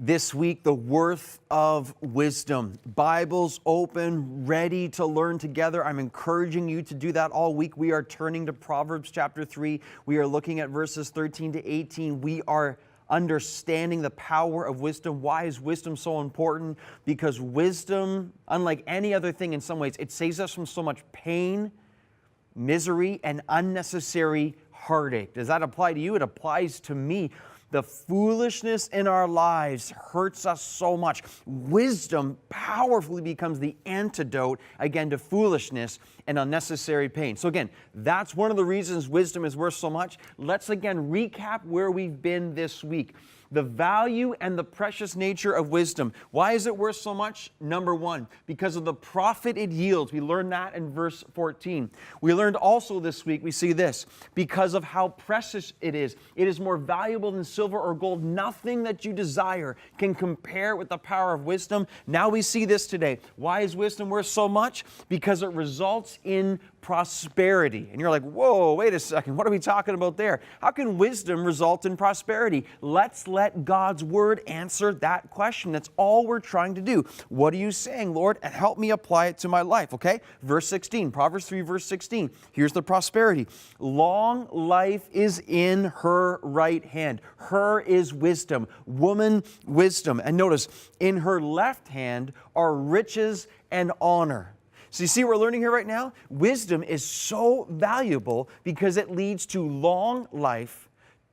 This week, the worth of wisdom. Bibles open, ready to learn together. I'm encouraging you to do that all week. We are turning to Proverbs chapter 3. We are looking at verses 13 to 18. We are understanding the power of wisdom. Why is wisdom so important? Because wisdom, unlike any other thing in some ways, it saves us from so much pain, misery, and unnecessary heartache. Does that apply to you? It applies to me. The foolishness in our lives hurts us so much. Wisdom powerfully becomes the antidote, again, to foolishness and unnecessary pain. So again, that's one of the reasons wisdom is worth so much. Let's again recap where we've been this week. The value and the precious nature of wisdom. Why is it worth so much? Number one, because of the profit it yields. We learned that in verse 14. We learned also this week, we see this, because of how precious it is. It is more valuable than silver or gold. Nothing that you desire can compare with the power of wisdom. Now we see this today. Why is wisdom worth so much? Because it results in prosperity. And you're like, whoa, wait a second. What are we talking about there? How can wisdom result in prosperity? Let's let God's word answer that question. That's all we're trying to do. What are you saying, Lord? And help me apply it to my life, okay? Verse 16, Proverbs 3, verse 16. Here's the prosperity. Long life is in her right hand. Her is wisdom. Woman, wisdom. And notice, in her left hand are riches and honor. So you see what we're learning here right now? Wisdom is so valuable because it leads to long life,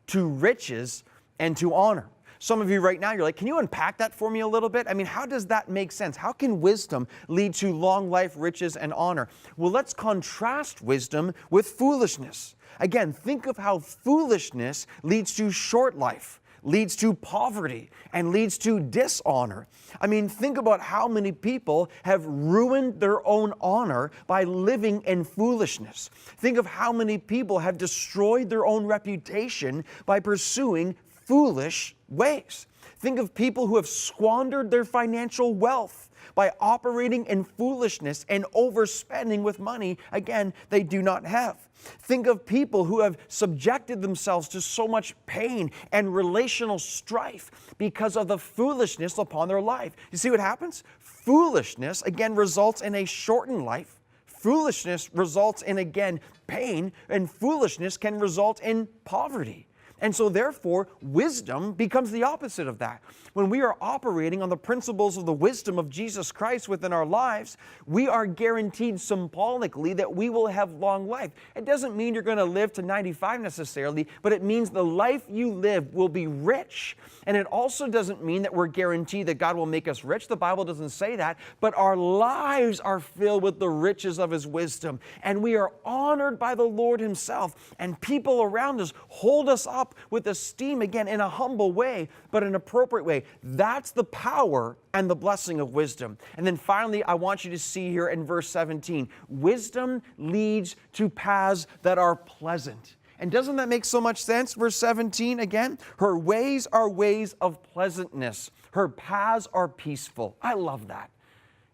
to riches, and to honor. Some of you right now, you're like, can you unpack that for me a little bit? I mean, how does that make sense? How can wisdom lead to long life, riches, and honor? Well, let's contrast wisdom with foolishness. Again, think of how foolishness leads to short life, leads to poverty, and leads to dishonor. I mean, think about how many people have ruined their own honor by living in foolishness. Think of how many people have destroyed their own reputation by pursuing foolish ways. Think of people who have squandered their financial wealth by operating in foolishness and overspending with money, again, they do not have. Think of people who have subjected themselves to so much pain and relational strife because of the foolishness upon their life. You see what happens? Foolishness, again, results in a shortened life. Foolishness results in, again, pain, and foolishness can result in poverty. And so therefore, wisdom becomes the opposite of that. When we are operating on the principles of the wisdom of Jesus Christ within our lives, we are guaranteed symbolically that we will have long life. It doesn't mean you're going to live to 95 necessarily, but it means the life you live will be rich. And it also doesn't mean that we're guaranteed that God will make us rich. The Bible doesn't say that, but our lives are filled with the riches of His wisdom. And we are honored by the Lord Himself. And people around us hold us up with esteem, again, in a humble way, but an appropriate way. That's the power and the blessing of wisdom. And then finally, I want you to see here in verse 17, wisdom leads to paths that are pleasant. And doesn't that make so much sense? Verse 17 again, her ways are ways of pleasantness. Her paths are peaceful. I love that.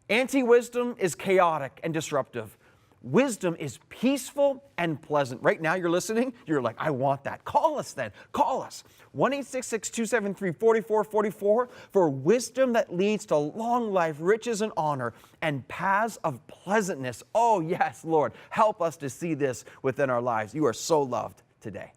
Anti-wisdom is chaotic and disruptive. Wisdom is peaceful and pleasant. Right now you're listening, you're like, I want that. Call us then. Call us. 1-866-273-4444 for wisdom that leads to long life, riches, and honor, and paths of pleasantness. Oh yes, Lord, help us to see this within our lives. You are so loved today.